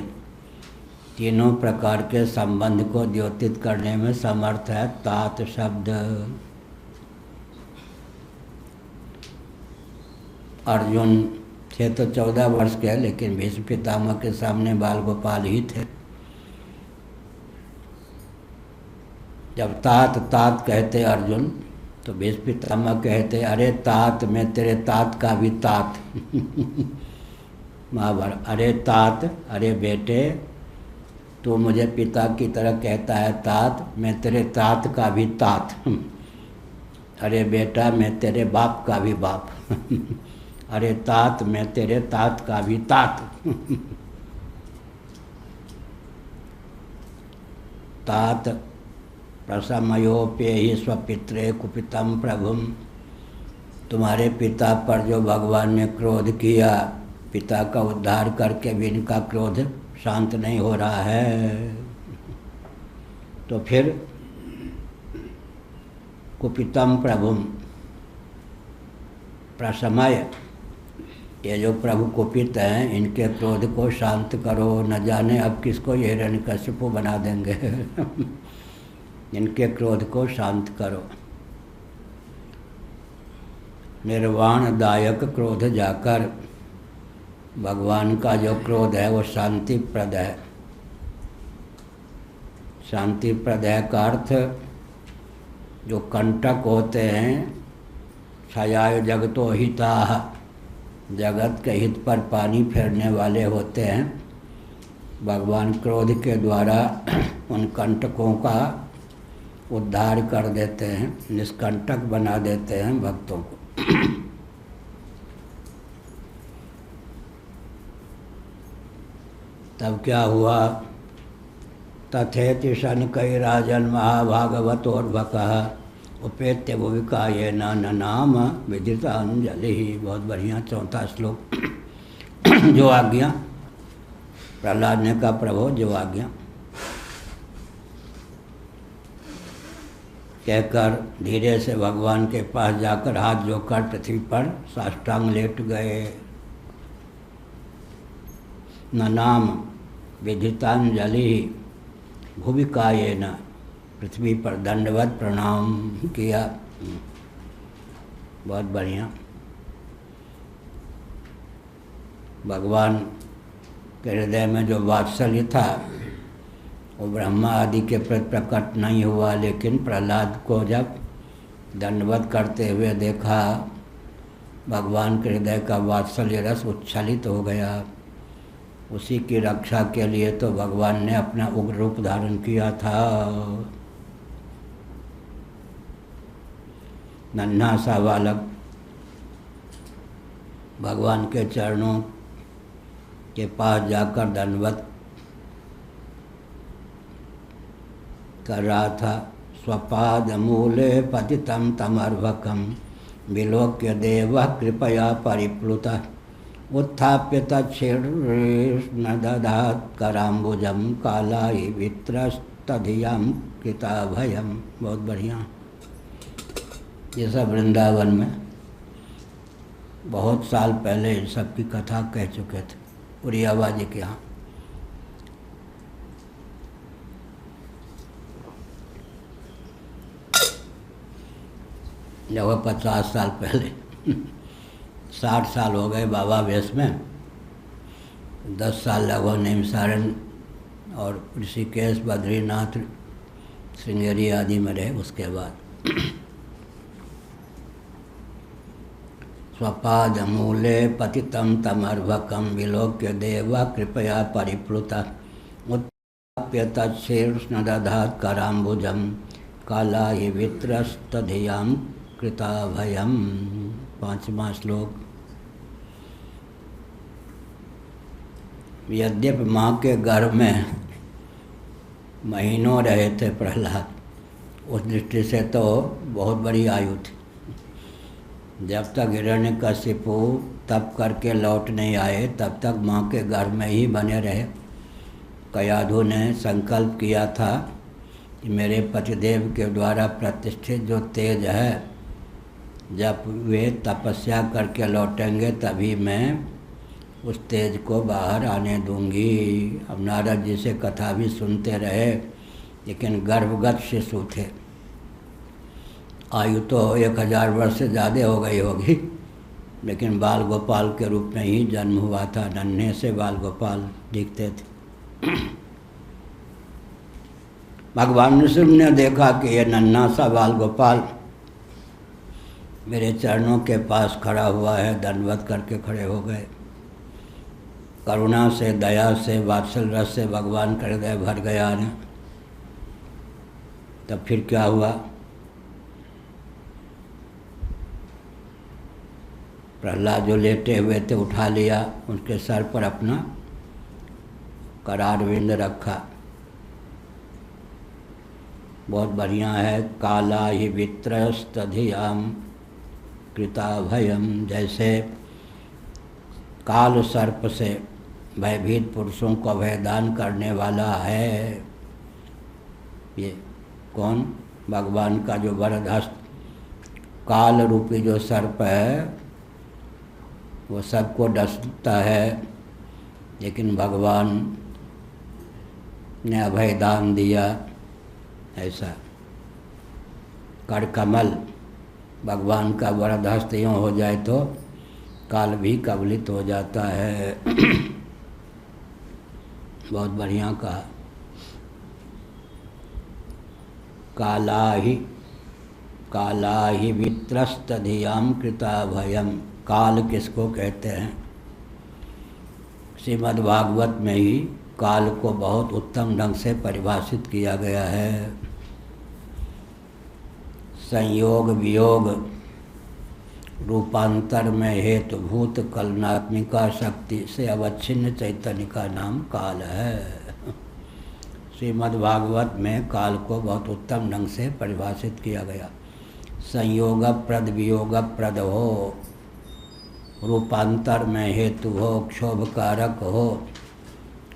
तीनों प्रकार के संबंध को द्योतित करने में समर्थ है तात शब्द। अर्जुन थे तो 14 वर्ष के, लेकिन भीष्म पितामह के सामने बाल गोपाल ही थे। जब तात तात कहते अर्जुन तो भीष्म पितामह कहते अरे तात, मैं तेरे तात का भी तात। महाभारत। अरे तात, अरे बेटे, तू मुझे पिता की तरह कहता है तात, मैं तेरे तात का भी तात। अरे बेटा, मैं तेरे बाप का भी बाप। अरे तात, मैं तेरे तात का भी तात। तात प्रसमयोपेहि स्वपित्रे कुपितम प्रभुम। तुम्हारे पिता पर जो भगवान ने क्रोध किया, पिता का उद्धार करके भी इनका क्रोध शांत नहीं हो रहा है। तो फिर कुपितम प्रभुम, प्रसमय, ये जो प्रभु कुपित हैं इनके क्रोध को शांत करो। न जाने अब किसको ये हिरण्यकशिपु बना देंगे। इनके क्रोध को शांत करो। निर्वाणदायक क्रोध जाकर भगवान का जो क्रोध है वो शांतिप्रद है। शांति प्रदय का अर्थ जो कंटक होते हैं, छायाय जगतो हिताः, जगत के हित पर पानी फेरने वाले होते हैं। भगवान क्रोध के द्वारा उन कंटकों का उद्धार कर देते हैं, निष्कंटक बना देते हैं भक्तों को। तब क्या हुआ? तथेति शनकैराजन महाभागवतोर्भकः उपेत्य भुविकायेन ननाम विदितांजलि। बहुत बढ़िया चौथा श्लोक। जो आज्ञा प्रहलाद ने कहा, प्रभु जो आज्ञा, कहकर धीरे से भगवान के पास जाकर हाथ जोड़कर पृथ्वी पर साष्टांग लेट गए। ननाम विदितांजलि, भुविकायेन, पृथ्वी पर दंडवत प्रणाम किया। बहुत बढ़िया। भगवान के हृदय में जो वात्सल्य था वो ब्रह्मा आदि के प्रति प्रकट नहीं हुआ, लेकिन प्रहलाद को जब दंडवत करते हुए देखा, भगवान के हृदय का वात्सल्य रस उच्छलित हो गया। उसी की रक्षा के लिए तो भगवान ने अपना उग्र रूप धारण किया था। नन्हा सा बालक भगवान के चरणों के पास जाकर दंडवत कर रहा था। स्वपाद मूले पतितं तमर्भकं विलोक्य देवः कृपया परिप्लुतः उत्थाप्य तच्छीर्ष्ण दधात् कराम्बुजं कालायि वित्रस्तधियां कृताभयम्। बहुत बढ़िया। ये सब वृंदावन में बहुत साल पहले इन सब की कथा कह चुके थे, उड़ियावा जी के यहाँ। लगभग 50 साल पहले 60 साल हो गए बाबा वेश में। 10 साल लगभग निमसारण और ऋषिकेश, बद्रीनाथ, श्रृंगेरी आदि में रहे। उसके बाद स्वपाद मूले पतितं तमर्भकं विलोक्य देवः कृपया परिप्लुतः उत्थाप्य तच्छीर्ष्ण दधात् कराम्बुजं कालायि वित्रस्तधियां कृताभयम्। 5वां श्लोक। यद्यपि माँ के गर्भ में महीनों रहे थे प्रहलाद, उस दृष्टि से तो बहुत बड़ी आयु थी। जब तक हिरण्यकशिपु तप करके लौट नहीं आए, तब तक माँ के गर्भ में ही बने रहे। कयाधु ने संकल्प किया था कि मेरे पतिदेव के द्वारा प्रतिष्ठित जो तेज है, जब वे तपस्या करके लौटेंगे तभी मैं उस तेज को बाहर आने दूंगी। अब नारद जी से कथा भी सुनते रहे, लेकिन गर्भगत शिशु थे। आयु तो 1000 वर्ष से ज़्यादा हो गई होगी, लेकिन बाल गोपाल के रूप में ही जन्म हुआ था। नन्हे से बाल गोपाल दिखते थे। भगवान नृसिंह ने देखा कि ये नन्हा सा बाल गोपाल मेरे चरणों के पास खड़ा हुआ है, दंडवत करके खड़े हो गए। करुणा से, दया से, वात्सल रस से भगवान का हृदय भर गया न। तब फिर क्या हुआ? प्रहलाद जो लेटे हुए थे उठा लिया, उनके सर पर अपना करारविंद रखा। बहुत बढ़िया है। काला ही वित्रस्तधियां कृताभयम्। जैसे काल सर्प से भयभीत पुरुषों को अभयदान करने वाला है। ये कौन? भगवान का जो वरदहस्त काल रूपी जो सर्प है, वो सबको डसता है, लेकिन भगवान ने अभयदान दिया। ऐसा करकमल भगवान का वरदहस्त यूँ हो जाए तो काल भी कबलित हो जाता है। बहुत बढ़िया कहा। काला ही वित्रस्त धियाम कृता भयम। काल किसको कहते हैं? श्रीमद् भागवत में ही काल को बहुत उत्तम ढंग से परिभाषित किया गया है। संयोग वियोग रूपांतर में हेतुभूत कलनात्मिका शक्ति से अवच्छिन्न चैतन्य का नाम काल है। श्रीमद् भागवत में काल को बहुत उत्तम ढंग से परिभाषित किया गया। संयोग प्रद वियोग प्रद हो, रूपांतर में हेतु हो, क्षोभ कारक हो,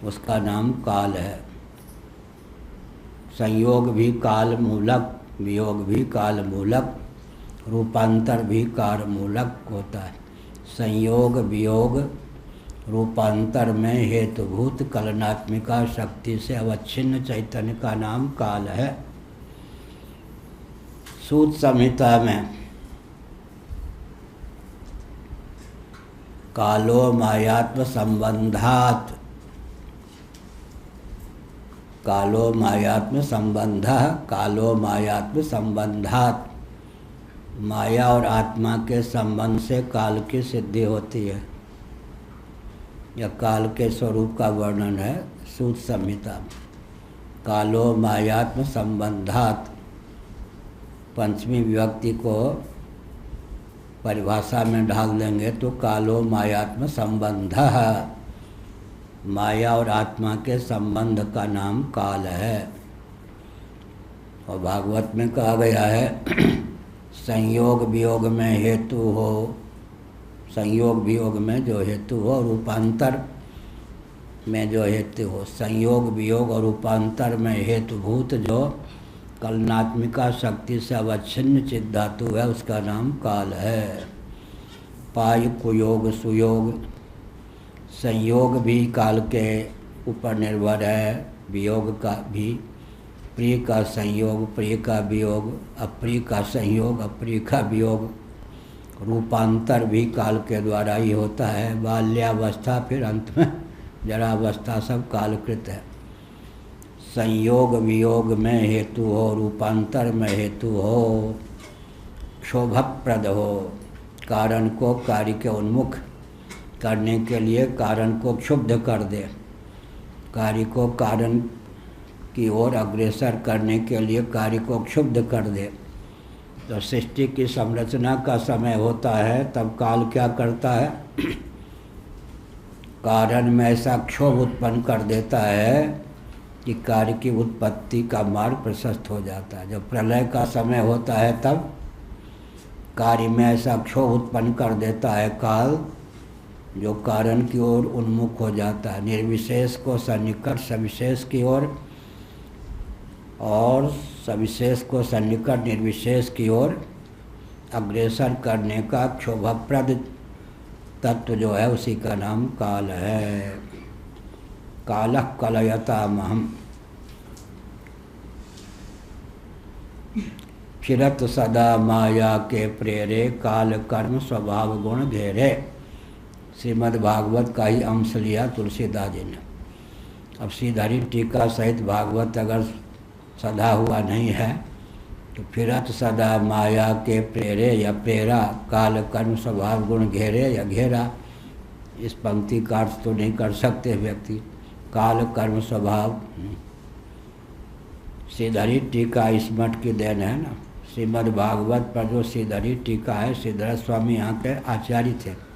उसका नाम काल है। संयोग भी काल मूलक, वियोग भी काल मूलक, रूपांतर भी काल मूलक होता है। संयोग वियोग रूपांतर में हेतुभूत कलनात्मिका शक्ति से अवच्छिन्न चैतन्य का नाम काल है। सूत संहिता में कालो मायात्म संबंधात, कालो मायात्म संबंधः, कालो मायात्म संबंधात, माया और आत्मा के संबंध से काल की सिद्धि होती है। यह काल के स्वरूप का वर्णन है सूत संहिता में। कालो मायात्म संबंधात, पंचमी विभक्ति को परिभाषा में ढाल देंगे तो कालो मायात्म संबंधः, माया और आत्मा के संबंध का नाम काल है। और भागवत में कहा गया है संयोग वियोग में हेतु हो, संयोग वियोग में जो हेतु हो, रूपांतर में जो हेतु हो। संयोग वियोग और रूपांतर में हेतुभूत जो कलनात्मिका शक्ति से अवच्छिन्न चिद धातु है, उसका नाम काल है। पाय कुयोग सुयोग, संयोग भी काल के ऊपर निर्भर है, वियोग का भी। प्रिय का संयोग, प्रिय का वियोग, अप्रिय का संयोग, अप्रिय का वियोग। रूपांतर भी काल के द्वारा ही होता है। बाल्यावस्था, फिर अंत में जरावस्था, सब कालकृत है। संयोग वियोग में हेतु हो, रूपांतर में हेतु हो, क्षोभप्रद हो, कारण को कार्य के उन्मुख करने के लिए कारण को क्षुब्ध कर दे, कार्य को कारण की ओर अग्रसर करने के लिए कार्य को क्षुब्ध कर दे। तो सृष्टि की संरचना का समय होता है, तब काल क्या करता है? कारण में ऐसा क्षोभ उत्पन्न कर देता है कि कार्य की उत्पत्ति का मार्ग प्रशस्त हो जाता है। जब प्रलय का समय होता है तब कार्य में ऐसा क्षोभ उत्पन्न कर देता है काल, जो कारण की ओर उन्मुख हो जाता है, निर्विशेष को सन्निकट सविशेष की ओर, और सविशेष को सन्निकट निर्विशेष की ओर अग्रसर करने का क्षोभप्रद तत्व जो है, उसी का नाम काल है। कालः कलयतामहम् फिरत सदा माया के प्रेरे, काल कर्म स्वभाव गुण घेरे। श्रीमद् भागवत का ही अंश लिया तुलसीदास जी ने। अब श्रीधरी टीका सहित भागवत अगर सदा हुआ नहीं है तो फिरत सदा माया के प्रेरे या प्रेरा, काल कर्म स्वभाव गुण घेरे या घेरा, इस पंक्ति का अर्थ तो नहीं कर सकते व्यक्ति। काल कर्म स्वभाव, श्रीधरी टीका इस मठ की देन है ना। श्रीमद् भागवत पर जो श्रीधरी टीका है, श्रीधर स्वामी यहाँ के आचार्य थे।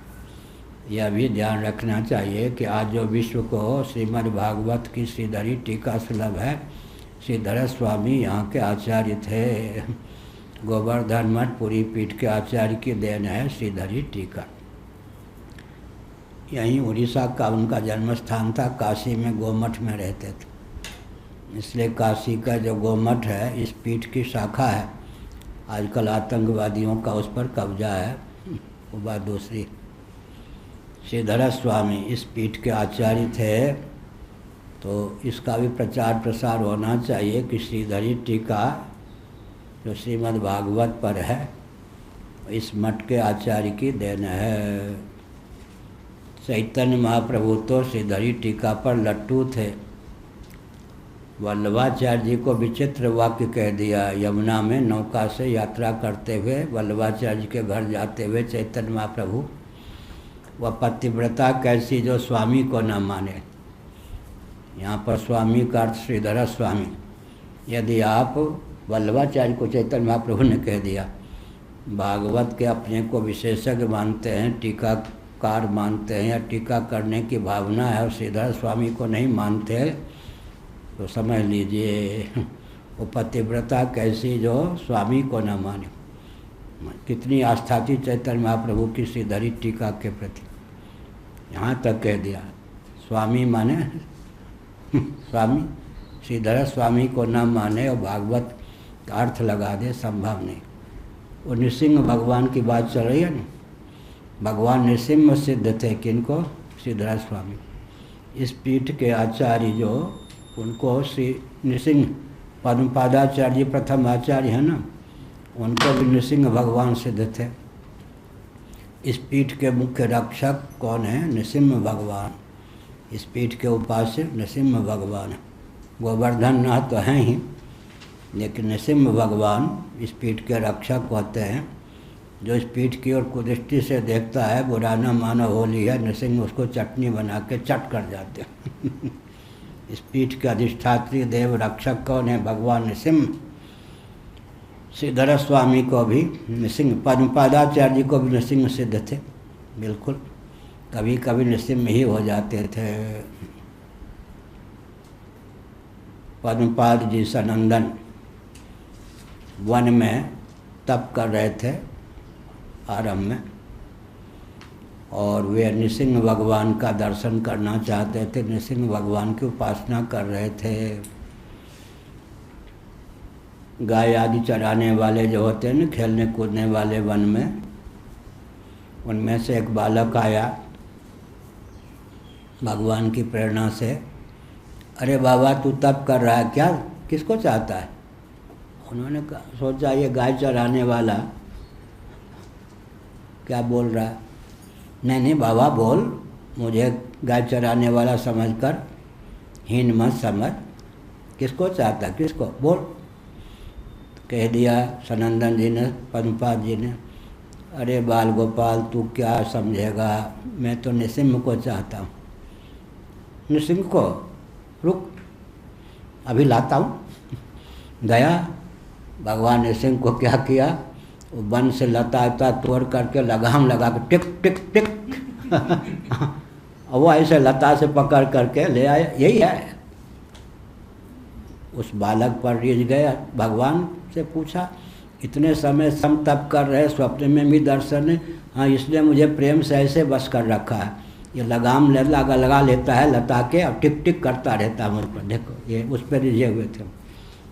यह भी ध्यान रखना चाहिए कि आज जो विश्व को श्रीमद् भागवत की श्रीधरी टीका सुलभ है, श्रीधर स्वामी यहाँ के आचार्य थे। गोवर्धन मठ पुरी पीठ के आचार्य की देन है श्रीधरी टीका। यहीं उड़ीसा का उनका जन्म स्थान था। काशी में गोमठ में रहते थे, इसलिए काशी का जो गोमठ है इस पीठ की शाखा है। आजकल आतंकवादियों का उस पर कब्जा है, वो बात दूसरी। श्रीधर स्वामी इस पीठ के आचार्य थे, तो इसका भी प्रचार प्रसार होना चाहिए कि श्रीधरी टीका जो श्रीमद् भागवत पर है, इस मठ के आचार्य की देन है। चैतन्य महाप्रभु तो श्रीधरी टीका पर लट्टू थे। वल्लभाचार्य जी को विचित्र वाक्य कह दिया। यमुना में नौका से यात्रा करते हुए वल्लभाचार्य जी के घर जाते हुए चैतन्य महाप्रभु, वह पतिव्रता कैसी जो स्वामी को न माने। यहाँ पर स्वामी का अर्थ श्रीधर स्वामी। यदि आप वल्लभाचार्य को चैतन्य महाप्रभु ने कह दिया, भागवत के अपने को विशेषज्ञ मानते हैं, टीकाकार मानते हैं या टीका करने की भावना है, और श्रीधर स्वामी को नहीं मानते, तो समझ लीजिए वो पतिव्रता कैसी जो स्वामी को न माने। कितनी आस्था थी चैतन्य महाप्रभु की श्रीधरी टीका के प्रति। यहाँ तक कह दिया स्वामी माने स्वामी, श्रीधर स्वामी को न माने और भागवत का अर्थ लगा दे, संभव नहीं। वो नृसिंह भगवान की बात चल रही है ना, भगवान नृसिंह सिद्ध थे, किनको? श्रीधर स्वामी। इस पीठ के आचार्य जो, उनको श्री नृसिंह पद्मपादाचार्य जी प्रथम आचार्य है ना, उनको भी नृसिंह भगवान सिद्ध थे। इस पीठ के मुख्य रक्षक कौन है? नृसिंह भगवान। इस पीठ के उपास्य नृसिंह भगवान। गोवर्धन नाथ तो हैं ही, लेकिन नृसिंह भगवान इस पीठ के रक्षक होते हैं। जो इस पीठ की ओर कुदृष्टि से देखता है, बुरा न मानो होली है, नृसिंह उसको चटनी बना के चट कर जाते हैं। इस पीठ के अधिष्ठात्री देव रक्षक कौन है? भगवान नृसिंह। श्रीधर स्वामी को भी नृसिंह, पद्मपादाचार्य जी को भी नृसिंह सिद्ध थे, बिल्कुल। कभी कभी नृसिंह ही हो जाते थे। पद्मपाद जी सनंदन वन में तप कर रहे थे आरंभ में, और वे नृसिंह भगवान का दर्शन करना चाहते थे, नृसिंह भगवान की उपासना कर रहे थे। गाय आदि चराने वाले जो होते हैं ना, खेलने कूदने वाले वन में, उनमें से एक बालक आया भगवान की प्रेरणा से, अरे बाबा तू तप कर रहा है क्या, किसको चाहता है? उन्होंने सोचा ये गाय चराने वाला क्या बोल रहा है। नहीं नहीं बाबा बोल, मुझे गाय चराने वाला समझकर हीन मत समझ, किसको चाहता है, किसको बोल। कह दिया सनंदन जी ने, पद्मपाद जी ने, अरे बाल गोपाल तू क्या समझेगा, मैं तो नृसिंह को चाहता हूँ। नृसिंह को? रुक अभी लाता हूँ। गया, भगवान नृसिंह को क्या किया, वो वन से लता तोड़ करके लगाम लगा के टिक टिक टिक और वो ऐसे लता से पकड़ करके ले आया। यही है। उस बालक पर रिझ गया, भगवान से पूछा, इतने समय सम तप कर रहे, स्वप्न में भी दर्शन है, हाँ इसलिए मुझे प्रेम से ऐसे बस कर रखा है, ये लगाम लगा लेता है लता के और टिक टिक करता रहता है मुझ पर। देखो ये उस पर रिझे हुए थे।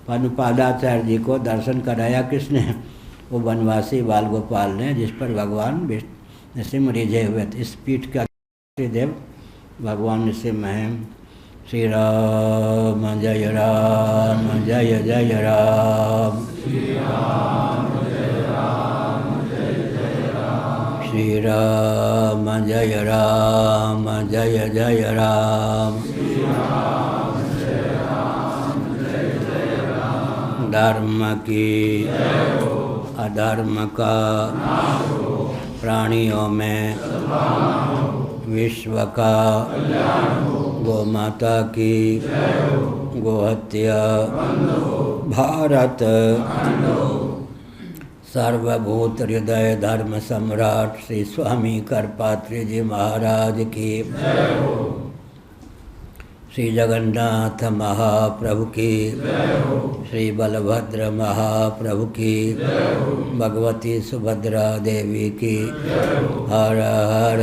पद्मपादाचार्य जी को दर्शन कराया किसने? वो वनवासी बाल गोपाल ने, जिस पर भगवान नृसिंह रिझे हुए थे। इस पीठ का देव भगवान नृसिंह हैं। श्री राम जय राम जय जय राम, श्री राम जय राम जय जय राम, श्री राम जय राम जय जय राम, श्री राम जय राम जय जय राम। धर्म की अधर्म का प्राणियों में विश्व का गो माता की गोहत्या भारत सर्वभूत हृदय धर्म सम्राट श्री स्वामी करपात्री जी महाराज की, श्री जगन्नाथ महाप्रभु की, श्री बलभद्र महाप्रभु की, भगवती सुभद्रा देवी की। हर हर